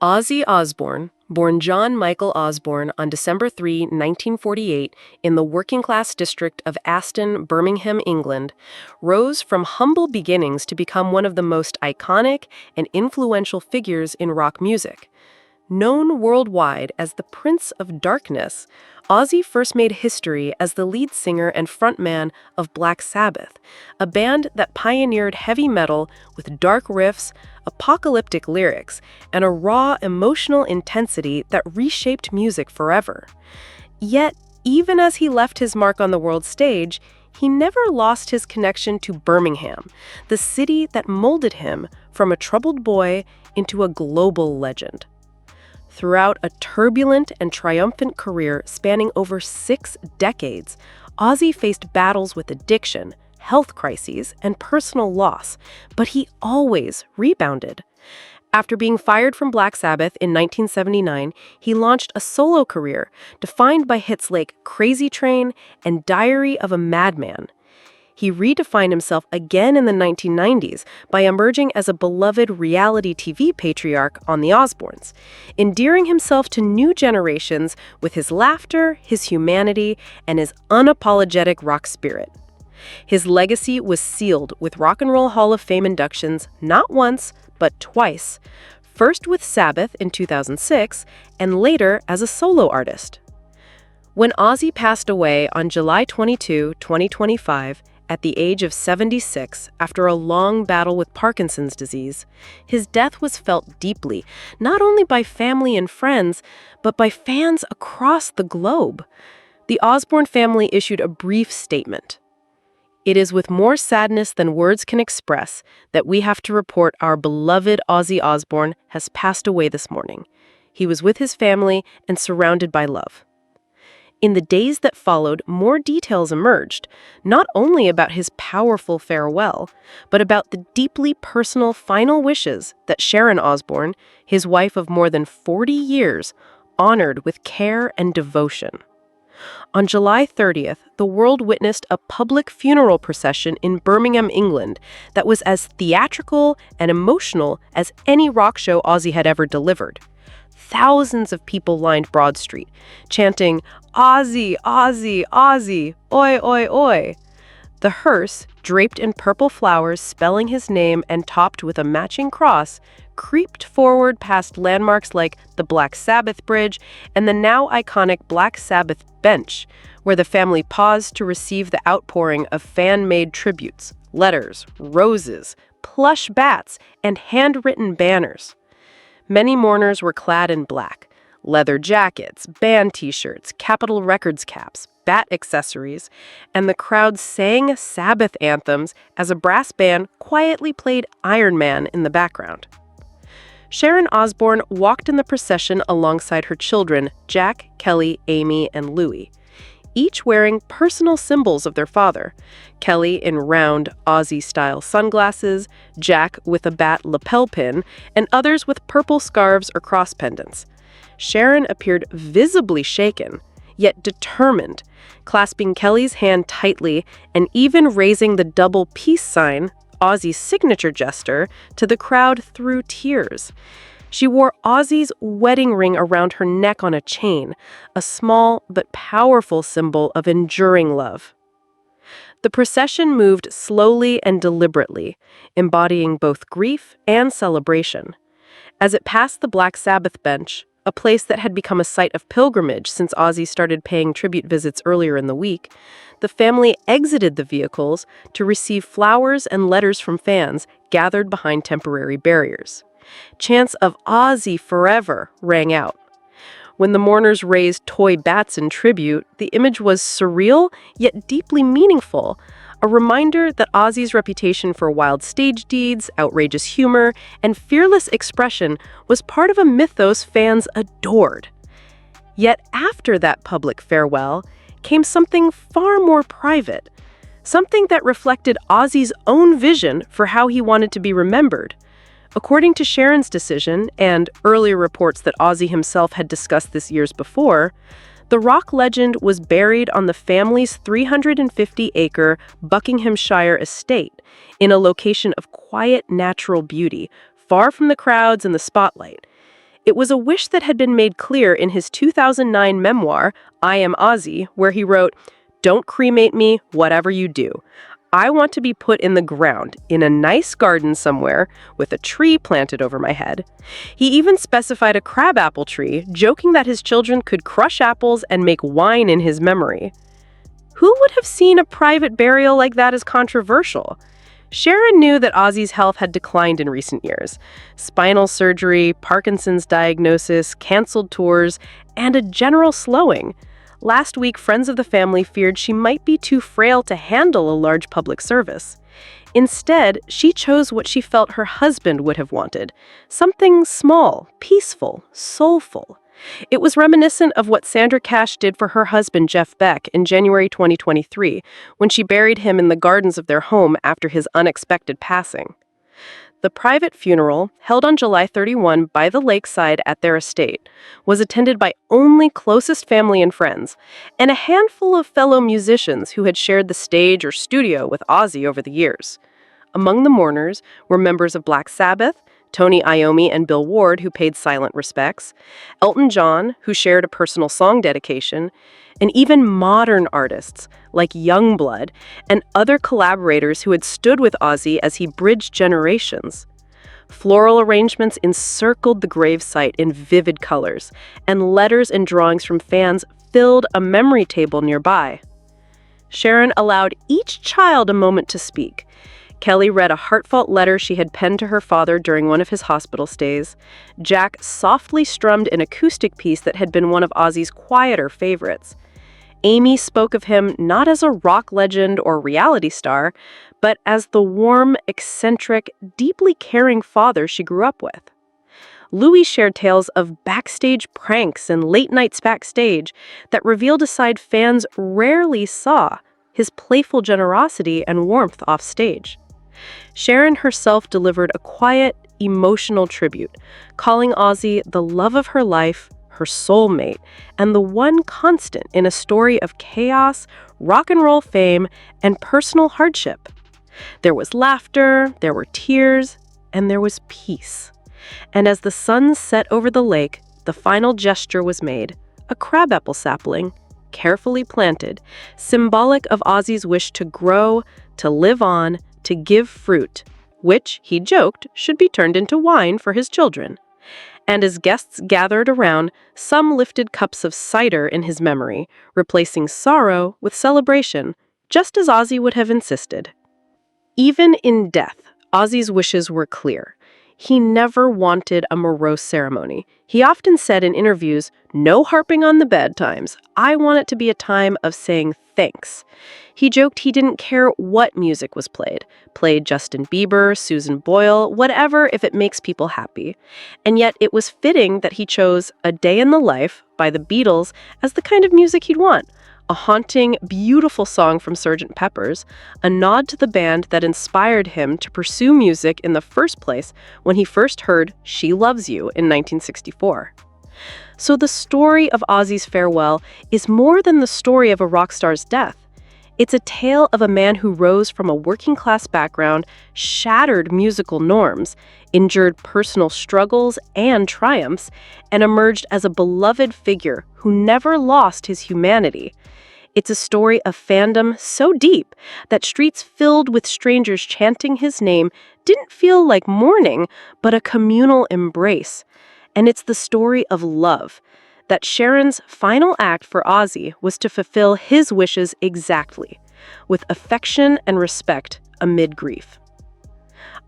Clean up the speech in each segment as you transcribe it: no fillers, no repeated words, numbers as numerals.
Ozzy Osbourne, born John Michael Osbourne on December 3, 1948, in the working-class district of Aston, Birmingham, England, rose from humble beginnings to become one of the most iconic and influential figures in rock music. Known worldwide as the Prince of Darkness, Ozzy first made history as the lead singer and frontman of Black Sabbath, a band that pioneered heavy metal with dark riffs, apocalyptic lyrics, and a raw emotional intensity that reshaped music forever. Yet, even as he left his mark on the world stage, he never lost his connection to Birmingham, the city that molded him from a troubled boy into a global legend. Throughout a turbulent and triumphant career spanning over 6 decades, Ozzy faced battles with addiction, health crises, and personal loss, but he always rebounded. After being fired from Black Sabbath in 1979, he launched a solo career defined by hits like Crazy Train and Diary of a Madman. He redefined himself again in the 1990s by emerging as a beloved reality TV patriarch on The Osbournes, endearing himself to new generations with his laughter, his humanity, and his unapologetic rock spirit. His legacy was sealed with Rock and Roll Hall of Fame inductions not once, but twice, first with Sabbath in 2006 and later as a solo artist. When Ozzy passed away on July 22, 2025, at the age of 76, after a long battle with Parkinson's disease, his death was felt deeply, not only by family and friends, but by fans across the globe. The Osbourne family issued a brief statement. "It is with more sadness than words can express that we have to report our beloved Ozzy Osbourne has passed away this morning. He was with his family and surrounded by love." In the days that followed, more details emerged, not only about his powerful farewell, but about the deeply personal final wishes that Sharon Osbourne, his wife of more than 40 years, honored with care and devotion. On July 30th, the world witnessed a public funeral procession in Birmingham, England, that was as theatrical and emotional as any rock show Ozzy had ever delivered. Thousands of people lined Broad Street, chanting, "Ozzy, Ozzy, Ozzy, oi, oi, oi." The hearse, draped in purple flowers spelling his name and topped with a matching cross, creeped forward past landmarks like the Black Sabbath Bridge and the now iconic Black Sabbath bench, where the family paused to receive the outpouring of fan-made tributes, letters, roses, plush bats, and handwritten banners. Many mourners were clad in black: leather jackets, band t-shirts, Capitol Records caps, bat accessories, and the crowd sang Sabbath anthems as a brass band quietly played Iron Man in the background. Sharon Osbourne walked in the procession alongside her children, Jack, Kelly, Amy, and Louie, each wearing personal symbols of their father, Kelly in round Ozzy-style sunglasses, Jack with a bat lapel pin, and others with purple scarves or cross pendants. Sharon appeared visibly shaken, yet determined, clasping Kelly's hand tightly and even raising the double peace sign, Ozzy's signature gesture, to the crowd through tears. She wore Ozzy's wedding ring around her neck on a chain, a small but powerful symbol of enduring love. The procession moved slowly and deliberately, embodying both grief and celebration. As it passed the Black Sabbath bench, a place that had become a site of pilgrimage since Ozzy started paying tribute visits earlier in the week, the family exited the vehicles to receive flowers and letters from fans gathered behind temporary barriers. Chants of "Ozzy forever" rang out. When the mourners raised toy bats in tribute, the image was surreal yet deeply meaningful, a reminder that Ozzy's reputation for wild stage deeds, outrageous humor, and fearless expression was part of a mythos fans adored. Yet after that public farewell came something far more private, something that reflected Ozzy's own vision for how he wanted to be remembered. According to Sharon's decision, and earlier reports that Ozzy himself had discussed this years before, the rock legend was buried on the family's 350-acre Buckinghamshire estate, in a location of quiet natural beauty, far from the crowds and the spotlight. It was a wish that had been made clear in his 2009 memoir, I Am Ozzy, where he wrote, "Don't cremate me, whatever you do. I want to be put in the ground, in a nice garden somewhere, with a tree planted over my head." He even specified a crabapple tree, joking that his children could crush apples and make wine in his memory. Who would have seen a private burial like that as controversial? Sharon knew that Ozzy's health had declined in recent years. Spinal surgery, Parkinson's diagnosis, canceled tours, and a general slowing. Last week, friends of the family feared she might be too frail to handle a large public service. Instead, she chose what she felt her husband would have wanted, something small, peaceful, soulful. It was reminiscent of what Sandra Cash did for her husband, Jeff Beck, in January 2023, when she buried him in the gardens of their home after his unexpected passing. The private funeral, held on July 31 by the lakeside at their estate, was attended by only closest family and friends, and a handful of fellow musicians who had shared the stage or studio with Ozzy over the years. Among the mourners were members of Black Sabbath, Tony Iommi and Bill Ward, who paid silent respects, Elton John, who shared a personal song dedication, and even modern artists like Youngblood and other collaborators who had stood with Ozzy as he bridged generations. Floral arrangements encircled the gravesite in vivid colors, and letters and drawings from fans filled a memory table nearby. Sharon allowed each child a moment to speak. Kelly read a heartfelt letter she had penned to her father during one of his hospital stays. Jack softly strummed an acoustic piece that had been one of Ozzy's quieter favorites. Amy spoke of him not as a rock legend or reality star, but as the warm, eccentric, deeply caring father she grew up with. Louis shared tales of backstage pranks and late nights backstage that revealed a side fans rarely saw, his playful generosity and warmth off stage. Sharon herself delivered a quiet, emotional tribute, calling Ozzy the love of her life, her soulmate, and the one constant in a story of chaos, rock and roll fame, and personal hardship. There was laughter, there were tears, and there was peace. And as the sun set over the lake, the final gesture was made, a crabapple sapling, carefully planted, symbolic of Ozzy's wish to grow, to live on, to give fruit, which, he joked, should be turned into wine for his children. And as guests gathered around, some lifted cups of cider in his memory, replacing sorrow with celebration, just as Ozzy would have insisted. Even in death, Ozzy's wishes were clear. He never wanted a morose ceremony. He often said in interviews, "No harping on the bad times. I want it to be a time of saying thanks." He joked he didn't care what music was played Justin Bieber, Susan Boyle, whatever, if it makes people happy. And yet it was fitting that he chose A Day in the Life by the Beatles as the kind of music he'd want. A haunting, beautiful song from Sgt. Pepper's, a nod to the band that inspired him to pursue music in the first place when he first heard She Loves You in 1964. So the story of Ozzy's farewell is more than the story of a rock star's death. It's a tale of a man who rose from a working-class background, shattered musical norms, endured personal struggles and triumphs, and emerged as a beloved figure who never lost his humanity. It's a story of fandom so deep that streets filled with strangers chanting his name didn't feel like mourning, but a communal embrace. And it's the story of love, that Sharon's final act for Ozzy was to fulfill his wishes exactly, with affection and respect amid grief.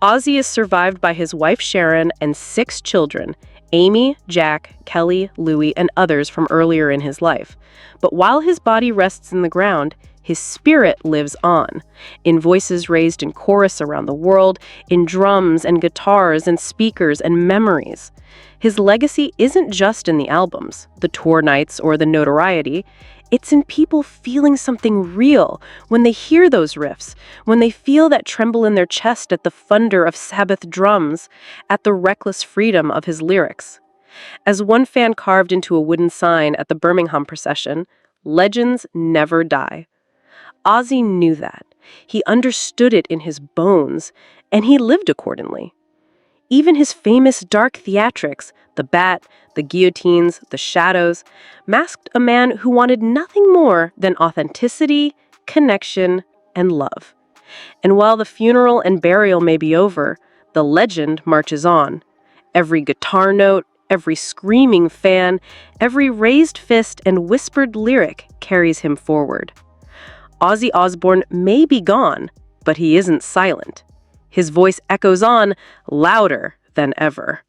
Ozzy is survived by his wife Sharon and 6 children, Amy, Jack, Kelly, Louis, and others from earlier in his life. But while his body rests in the ground, his spirit lives on, in voices raised in chorus around the world, in drums and guitars and speakers and memories. His legacy isn't just in the albums, the tour nights, or the notoriety. It's in people feeling something real when they hear those riffs, when they feel that tremble in their chest at the thunder of Sabbath drums, at the reckless freedom of his lyrics. As one fan carved into a wooden sign at the Birmingham procession, "Legends never die." Ozzy knew that. He understood it in his bones, and he lived accordingly. Even his famous dark theatrics, the bat, the guillotines, the shadows, masked a man who wanted nothing more than authenticity, connection, and love. And while the funeral and burial may be over, the legend marches on. Every guitar note, every screaming fan, every raised fist and whispered lyric carries him forward. Ozzy Osbourne may be gone, but he isn't silent. His voice echoes on, louder than ever.